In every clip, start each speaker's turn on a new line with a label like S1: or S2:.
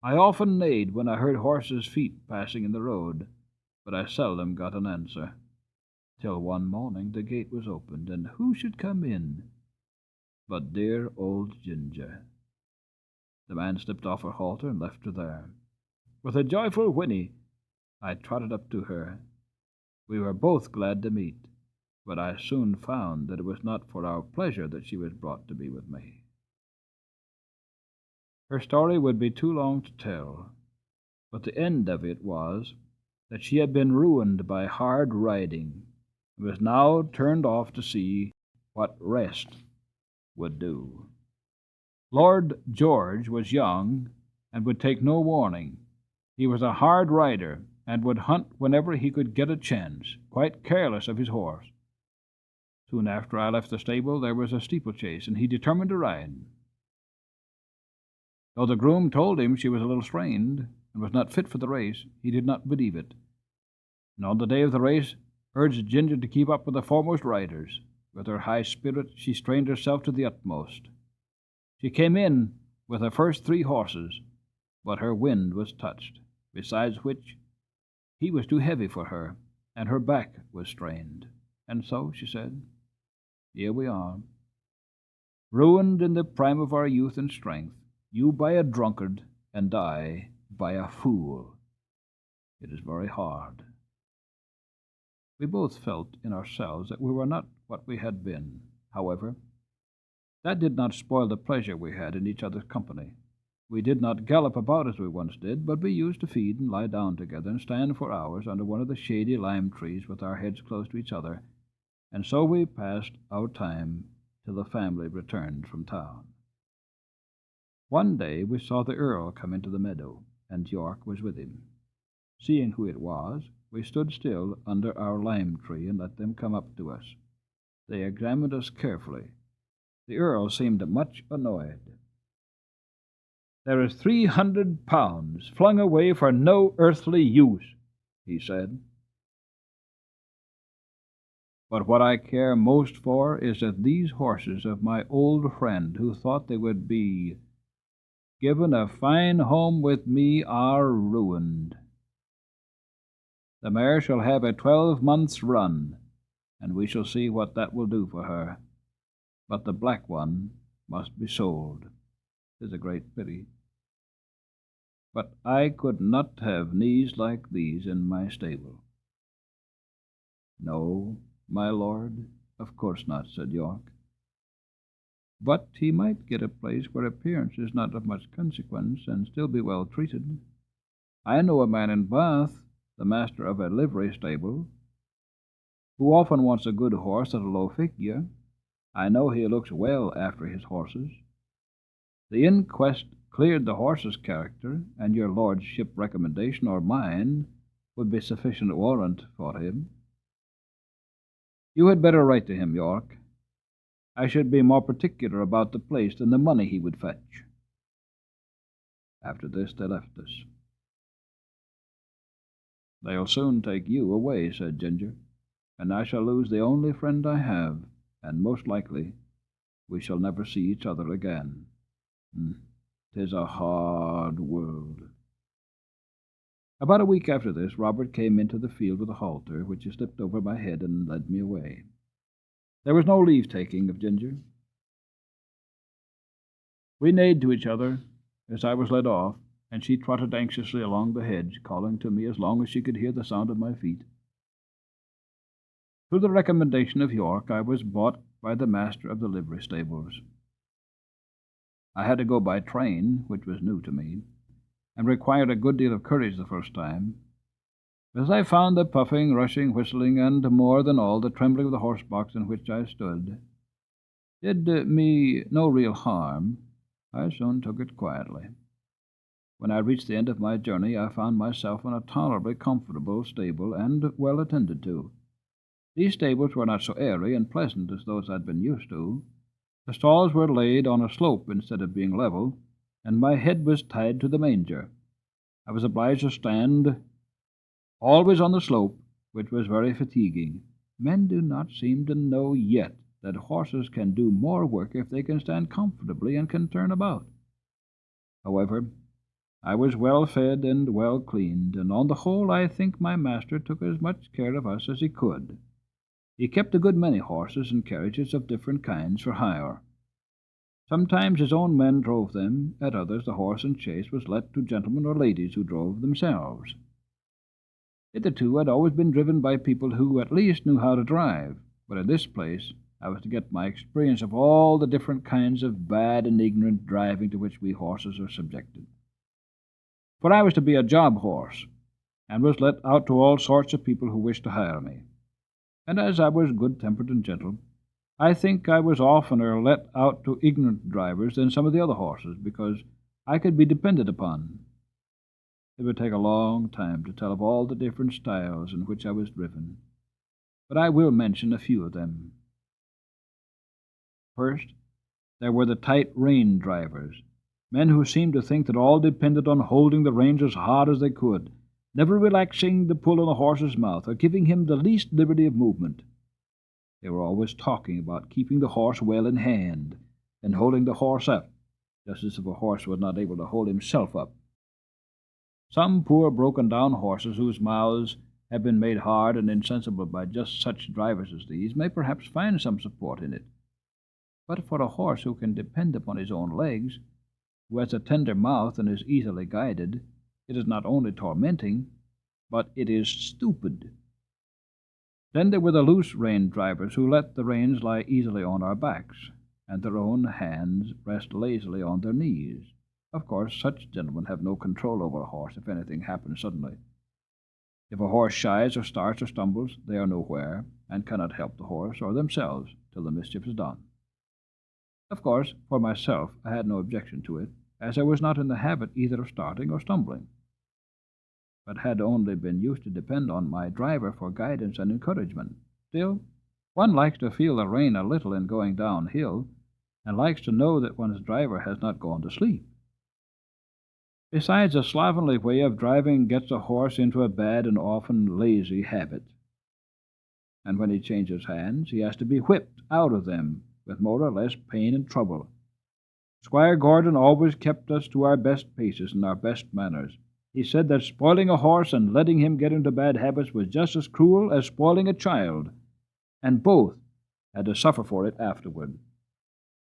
S1: I often neighed when I heard horses' feet passing in the road, but I seldom got an answer, till one morning the gate was opened, and who should come in but dear old Ginger. The man slipped off her halter and left her there. With a joyful whinny, I trotted up to her. We were both glad to meet, but I soon found that it was not for our pleasure that she was brought to be with me. Her story would be too long to tell, but the end of it was that she had been ruined by hard riding, and was now turned off to see what rest would do. Lord George was young, and would take no warning. He was a hard rider, and would hunt whenever he could get a chance, quite careless of his horse. Soon after I left the stable there was a steeplechase, and he determined to ride. Though the groom told him she was a little strained, and was not fit for the race, he did not believe it, and on the day of the race urged Ginger to keep up with the foremost riders. With her high spirit she strained herself to the utmost. She came in with her first 3 horses, but her wind was touched, besides which he was too heavy for her, and her back was strained. And so, she said, here we are, ruined in the prime of our youth and strength, you by a drunkard, and I by a fool. It is very hard. We both felt in ourselves that we were not what we had been. However, that did not spoil the pleasure we had in each other's company. We did not gallop about as we once did, but we used to feed and lie down together and stand for hours under one of the shady lime trees with our heads close to each other, and so we passed our time till the family returned from town. One day we saw the Earl come into the meadow, and York was with him. Seeing who it was, we stood still under our lime tree and let them come up to us. They examined us carefully. The Earl seemed much annoyed. "There is 300 pounds flung away for no earthly use," he said. "But what I care most for is that these horses of my old friend, who thought they would be given a fine home with me, are ruined. The mare shall have a 12 months' run, and we shall see what that will do for her. But the black one must be sold. 'Tis a great pity. But I could not have knees like these in my stable." "No, my lord, of course not," said York. "But he might get a place where appearance is not of much consequence, and still be well treated. I know a man in Bath, the master of a livery stable, who often wants a good horse at a low figure. I know he looks well after his horses. The inquest cleared the horse's character, and your lordship's recommendation or mine would be sufficient warrant for him. You had better write to him, York. I should be more particular about the place than the money he would fetch." After this they left us. "They'll soon take you away," said Ginger, "and I shall lose the only friend I have, and most likely we shall never see each other again. 'Tis a hard world." About a week after this, Robert came into the field with a halter, which he slipped over my head and led me away. There was no leave-taking of Ginger. We neighed to each other as I was led off, and she trotted anxiously along the hedge, calling to me as long as she could hear the sound of my feet. Through the recommendation of York, I was bought by the master of the livery stables. I had to go by train, which was new to me, and required a good deal of courage the first time, as I found the puffing, rushing, whistling, and, more than all, the trembling of the horse-box in which I stood did me no real harm. I soon took it quietly. When I reached the end of my journey, I found myself in a tolerably comfortable stable, and well attended to. These stables were not so airy and pleasant as those I'd been used to. The stalls were laid on a slope instead of being level, and my head was tied to the manger. I was obliged to stand always on the slope, which was very fatiguing. Men do not seem to know yet that horses can do more work if they can stand comfortably and can turn about. However, I was well fed and well cleaned, and on the whole I think my master took as much care of us as he could. He kept a good many horses and carriages of different kinds for hire. Sometimes his own men drove them, at others the horse and chaise was let to gentlemen or ladies who drove themselves. Hitherto I had always been driven by people who at least knew how to drive, but in this place I was to get my experience of all the different kinds of bad and ignorant driving to which we horses are subjected. For I was to be a job horse, and was let out to all sorts of people who wished to hire me. And as I was good-tempered and gentle, I think I was oftener let out to ignorant drivers than some of the other horses, because I could be depended upon. It would take a long time to tell of all the different styles in which I was driven, but I will mention a few of them. First, there were the tight rein drivers, men who seemed to think that all depended on holding the reins as hard as they could, never relaxing the pull on a horse's mouth or giving him the least liberty of movement. They were always talking about keeping the horse well in hand and holding the horse up, just as if a horse was not able to hold himself up. Some poor broken-down horses whose mouths have been made hard and insensible by just such drivers as these may perhaps find some support in it. But for a horse who can depend upon his own legs, who has a tender mouth and is easily guided, it is not only tormenting, but it is stupid. Then there were the loose-rein drivers who let the reins lie easily on our backs, and their own hands rest lazily on their knees. Of course, such gentlemen have no control over a horse if anything happens suddenly. If a horse shies or starts or stumbles, they are nowhere, and cannot help the horse or themselves till the mischief is done. Of course, for myself, I had no objection to it, as I was not in the habit either of starting or stumbling, but had only been used to depend on my driver for guidance and encouragement. Still, one likes to feel the rein a little in going downhill, and likes to know that one's driver has not gone to sleep. Besides, a slovenly way of driving gets a horse into a bad and often lazy habit, and when he changes hands, he has to be whipped out of them with more or less pain and trouble. Squire Gordon always kept us to our best paces and our best manners. He said that spoiling a horse and letting him get into bad habits was just as cruel as spoiling a child, and both had to suffer for it afterward.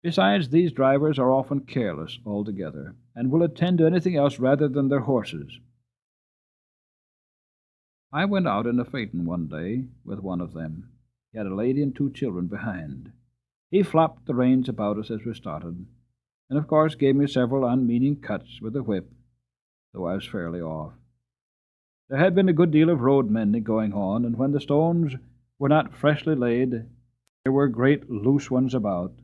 S1: Besides, these drivers are often careless altogether, and will attend to anything else rather than their horses. I went out in a phaeton one day with one of them. He had a lady and 2 children behind. He flopped the reins about us as we started, and of course gave me several unmeaning cuts with the whip, though I was fairly off. There had been a good deal of road mending going on, and when the stones were not freshly laid, there were great loose ones about.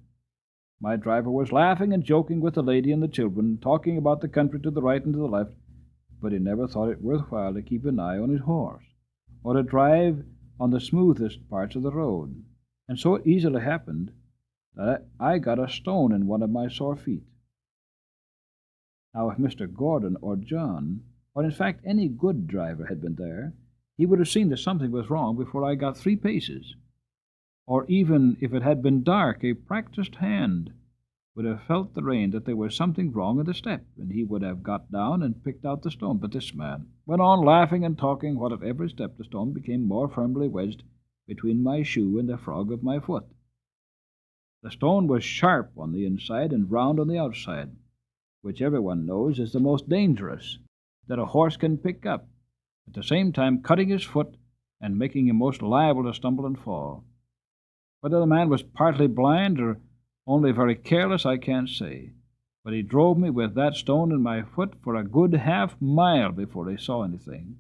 S1: My driver was laughing and joking with the lady and the children, talking about the country to the right and to the left, but he never thought it worth while to keep an eye on his horse, or to drive on the smoothest parts of the road, and so it easily happened that I got a stone in one of my sore feet. Now, if Mr. Gordon or John, or in fact any good driver had been there, he would have seen that something was wrong before I got 3 paces. Or even if it had been dark, a practised hand would have felt the rein that there was something wrong in the step, and he would have got down and picked out the stone. But this man went on laughing and talking, while at every step the stone became more firmly wedged between my shoe and the frog of my foot. The stone was sharp on the inside and round on the outside, which everyone knows is the most dangerous that a horse can pick up, at the same time cutting his foot and making him most liable to stumble and fall. Whether the man was partly blind or only very careless, I can't say, but he drove me with that stone in my foot for a good half-mile before he saw anything.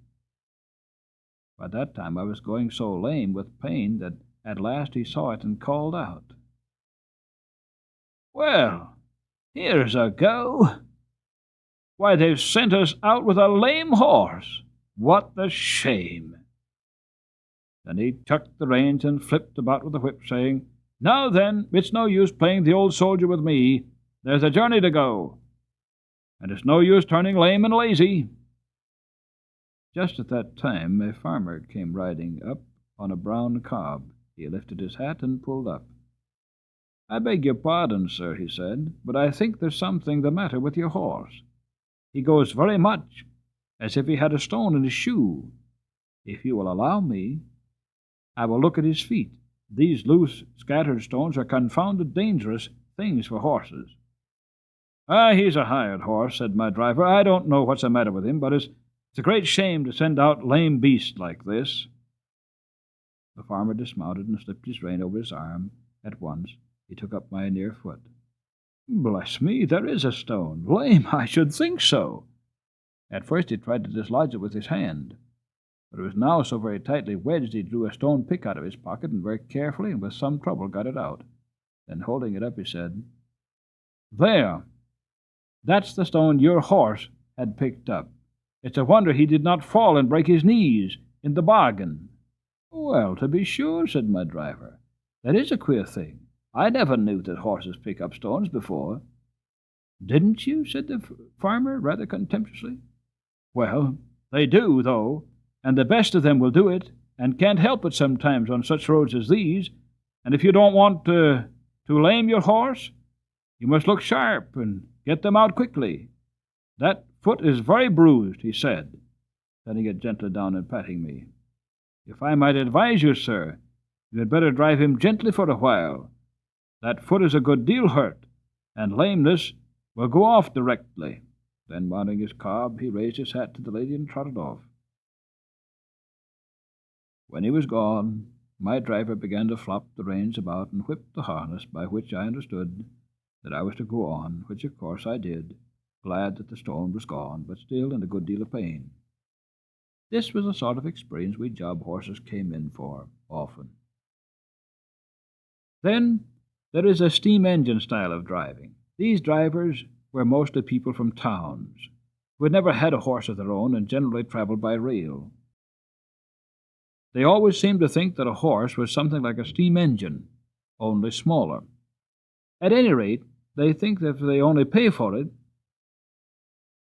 S1: By that time I was going so lame with pain that at last he saw it and called out, "Well, here's a go! Why, they've sent us out with a lame horse! What the shame!" Then he tucked the reins and flipped about with the whip, saying, "Now then, it's no use playing the old soldier with me. There's a journey to go, and it's no use turning lame and lazy." Just at that time a farmer came riding up on a brown cob. He lifted his hat and pulled up. "I beg your pardon, sir," he said, "but I think there's something the matter with your horse." He goes very much as if he had a stone in his shoe. If you will allow me, I will look at his feet. These loose, scattered stones are confounded dangerous things for horses." "Ah, he's a hired horse," said my driver. "I don't know what's the matter with him, but it's a great shame to send out lame beasts like this." The farmer dismounted and slipped his rein over his arm. At once he took up my near foot. "Bless me, there is a stone. Lame, I should think so." At first he tried to dislodge it with his hand, but it was now so very tightly wedged he drew a stone pick out of his pocket and very carefully and with some trouble got it out. Then holding it up he said, "There! That's the stone your horse had picked up. It's a wonder he did not fall and break his knees in the bargain." "Well, to be sure," said my driver. "That is a queer thing. I never knew that horses pick up stones before." "Didn't you?" said the farmer, rather contemptuously. "Well, they do, though, and the best of them will do it, and can't help it sometimes on such roads as these. And if you don't want to lame your horse, you must look sharp and get them out quickly. That foot is very bruised," he said, setting it gently down and patting me. "If I might advise you, sir, you had better drive him gently for a while. That foot is a good deal hurt, and lameness will go off directly." Then, mounting his cob, he raised his hat to the lady and trotted off. When he was gone, my driver began to flop the reins about and whip the harness, by which I understood that I was to go on, which of course I did, glad that the stone was gone, but still in a good deal of pain. This was the sort of experience we job horses came in for, often. Then there is a steam engine style of driving. These drivers were mostly people from towns, who had never had a horse of their own and generally traveled by rail. They always seemed to think that a horse was something like a steam engine, only smaller. At any rate, they think that if they only pay for it,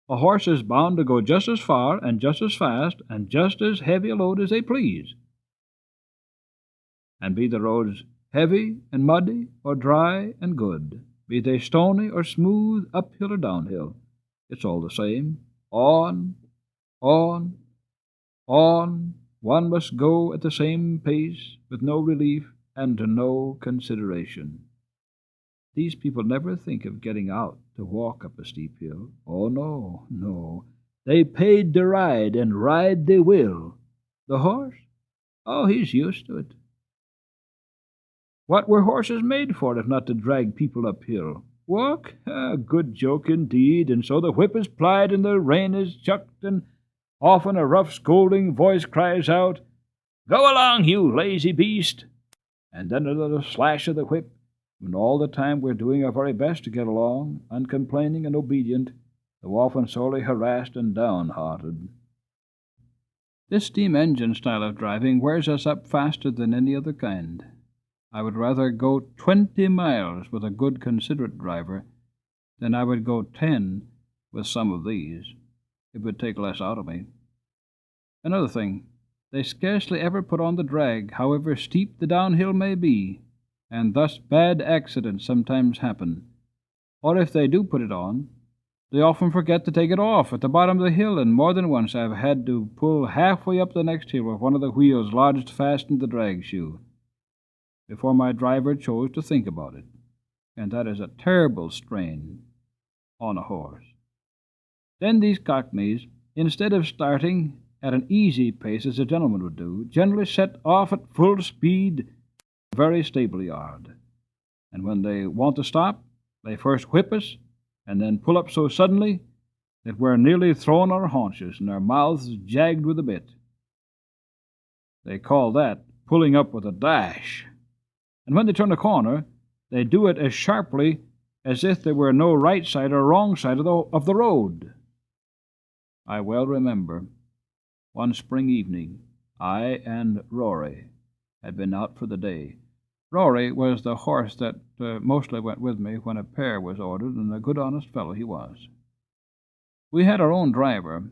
S1: a horse is bound to go just as far and just as fast and just as heavy a load as they please. And be the roads heavy and muddy or dry and good, be they stony or smooth, uphill or downhill, it's all the same. On, on, on, one must go at the same pace, with no relief and to no consideration. These people never think of getting out to walk up a steep hill. Oh, no, no. They paid to ride, and ride they will. The horse? Oh, he's used to it. What were horses made for if not to drag people uphill? Walk? Ah, good joke indeed. And so the whip is plied and the rein is chucked, and often a rough scolding voice cries out, "Go along, you lazy beast!" And then another slash of the whip, and all the time we're doing our very best to get along, uncomplaining and obedient, though often sorely harassed and downhearted. This steam engine style of driving wears us up faster than any other kind. I would rather go 20 miles with a good, considerate driver than I would go 10 with some of these. It would take less out of me. Another thing, they scarcely ever put on the drag, however steep the downhill may be, and thus bad accidents sometimes happen. Or if they do put it on, they often forget to take it off at the bottom of the hill, and more than once I've had to pull halfway up the next hill with one of the wheels lodged fast in the drag shoe, before my driver chose to think about it, and that is a terrible strain on a horse. Then these cockneys, instead of starting at an easy pace as a gentleman would do, generally set off at full speed, very stable yard. And when they want to stop, they first whip us, and then pull up so suddenly that we're nearly thrown on our haunches and our mouths jagged with a bit. They call that pulling up with a dash. And when they turn a corner, they do it as sharply as if there were no right side or wrong side of the road. I well remember one spring evening, I and Rory had been out for the day. Rory was the horse that mostly went with me when a pair was ordered, and a good honest fellow he was. We had our own driver,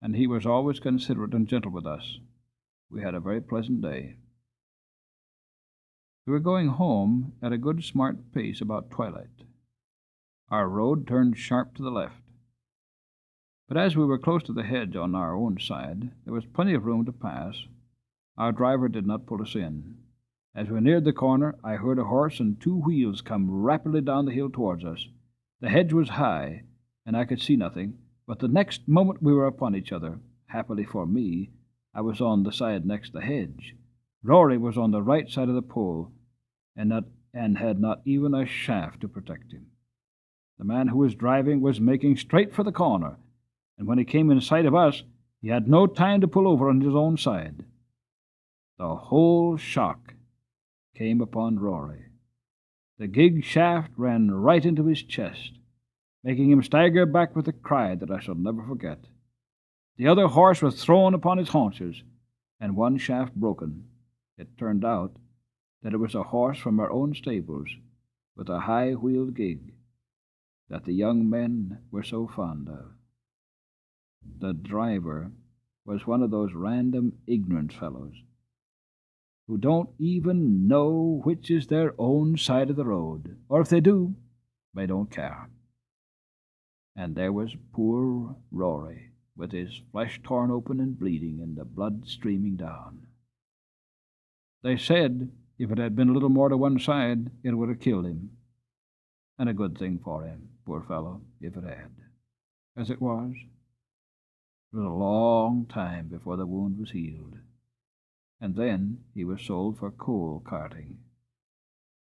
S1: and he was always considerate and gentle with us. We had a very pleasant day. We were going home at a good smart pace about twilight. Our road turned sharp to the left. But as we were close to the hedge on our own side, there was plenty of room to pass. Our driver did not pull us in. As we neared the corner, I heard a horse and two wheels come rapidly down the hill towards us. The hedge was high, and I could see nothing, but the next moment we were upon each other. Happily for me, I was on the side next the hedge. Rory was on the right side of the pole, and had not even a shaft to protect him. The man who was driving was making straight for the corner, and when he came in sight of us, he had no time to pull over on his own side. The whole shock came upon Rory. The gig shaft ran right into his chest, making him stagger back with a cry that I shall never forget. The other horse was thrown upon his haunches, and one shaft broken. It turned out that it was a horse from our own stables, with a high-wheeled gig, that the young men were so fond of. The driver was one of those random ignorant fellows who don't even know which is their own side of the road, or if they do, they don't care. And there was poor Rory, with his flesh torn open and bleeding, and the blood streaming down. They said if it had been a little more to one side, it would have killed him. And a good thing for him, poor fellow, if it had. As it was a long time before the wound was healed. And then he was sold for coal carting.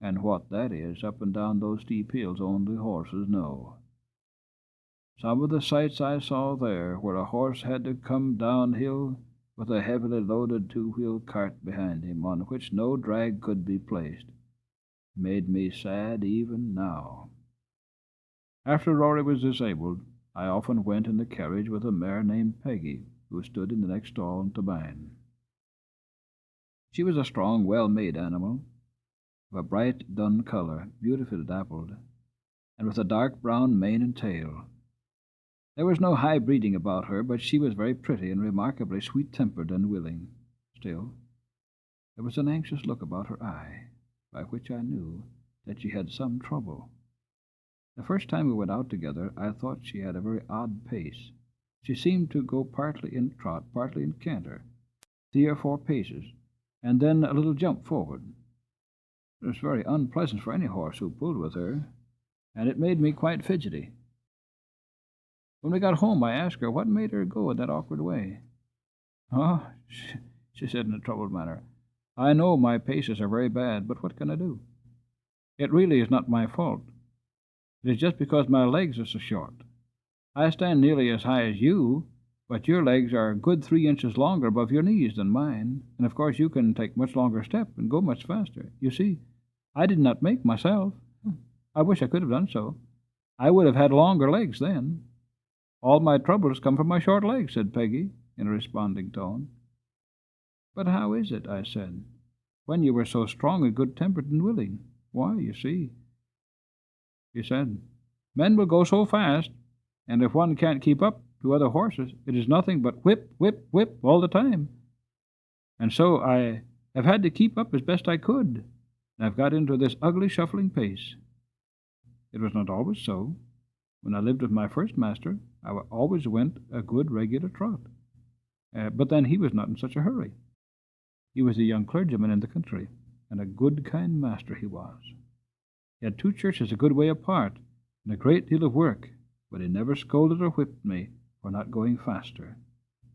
S1: And what that is up and down those steep hills only horses know. Some of the sights I saw there, where a horse had to come downhill with a heavily loaded two-wheel cart behind him, on which no drag could be placed, made me sad even now. After Rory was disabled, I often went in the carriage with a mare named Peggy, who stood in the next stall to mine. She was a strong, well-made animal, of a bright dun color, beautifully dappled, and with a dark brown mane and tail. There was no high breeding about her, but she was very pretty and remarkably sweet-tempered and willing. Still, there was an anxious look about her eye, by which I knew that she had some trouble. The first time we went out together, I thought she had a very odd pace. She seemed to go partly in trot, partly in canter, 3 or 4 paces, and then a little jump forward. It was very unpleasant for any horse who pulled with her, and it made me quite fidgety. When we got home, I asked her what made her go in that awkward way. "Oh," she said in a troubled manner, "I know my paces are very bad, but what can I do? It really is not my fault. It is just because my legs are so short. I stand nearly as high as you, but your legs are a good 3 inches longer above your knees than mine, and of course you can take much longer step and go much faster. You see, I did not make myself. I wish I could have done so. I would have had longer legs then. All my troubles come from my short legs," said Peggy, in a responding tone. "But how is it," I said, "when you were so strong and good-tempered and willing? Why, you see," she said, "men will go so fast, and if one can't keep up to other horses, it is nothing but whip, whip, whip all the time. And so I have had to keep up as best I could, and I've got into this ugly shuffling pace. It was not always so. When I lived with my first master, I always went a good regular trot. But then he was not in such a hurry. He was a young clergyman in the country, and a good kind master he was. He had 2 churches a good way apart, and a great deal of work, but he never scolded or whipped me for not going faster.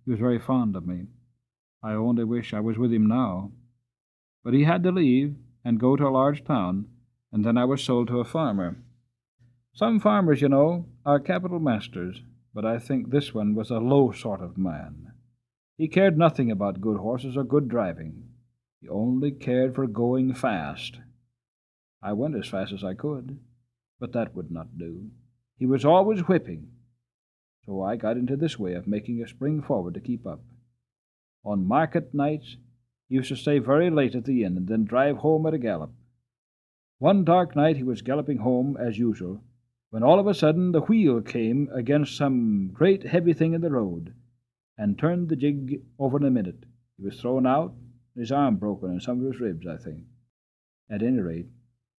S1: He was very fond of me. I only wish I was with him now. But he had to leave and go to a large town, and then I was sold to a farmer. Some farmers, you know, are capital masters, but I think this one was a low sort of man. He cared nothing about good horses or good driving. He only cared for going fast. I went as fast as I could, but that would not do. He was always whipping, so I got into this way of making a spring forward to keep up. On market nights, he used to stay very late at the inn and then drive home at a gallop. One dark night he was galloping home as usual, when all of a sudden the wheel came against some great heavy thing in the road, and turned the gig over in a minute. He was thrown out, his arm broken, and some of his ribs, I think. At any rate,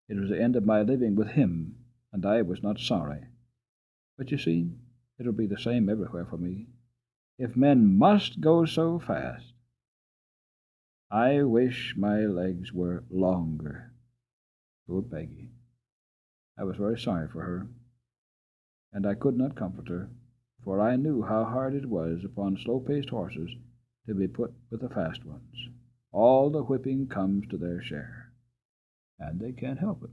S1: it was the end of my living with him, and I was not sorry. But you see, It'll be the same everywhere for me. If men must go so fast, I wish my legs were longer. Poor Peggy. I was very sorry for her, and I could not comfort her, for I knew how hard it was upon slow-paced horses to be put with the fast ones. All the whipping comes to their share, and they can't help it.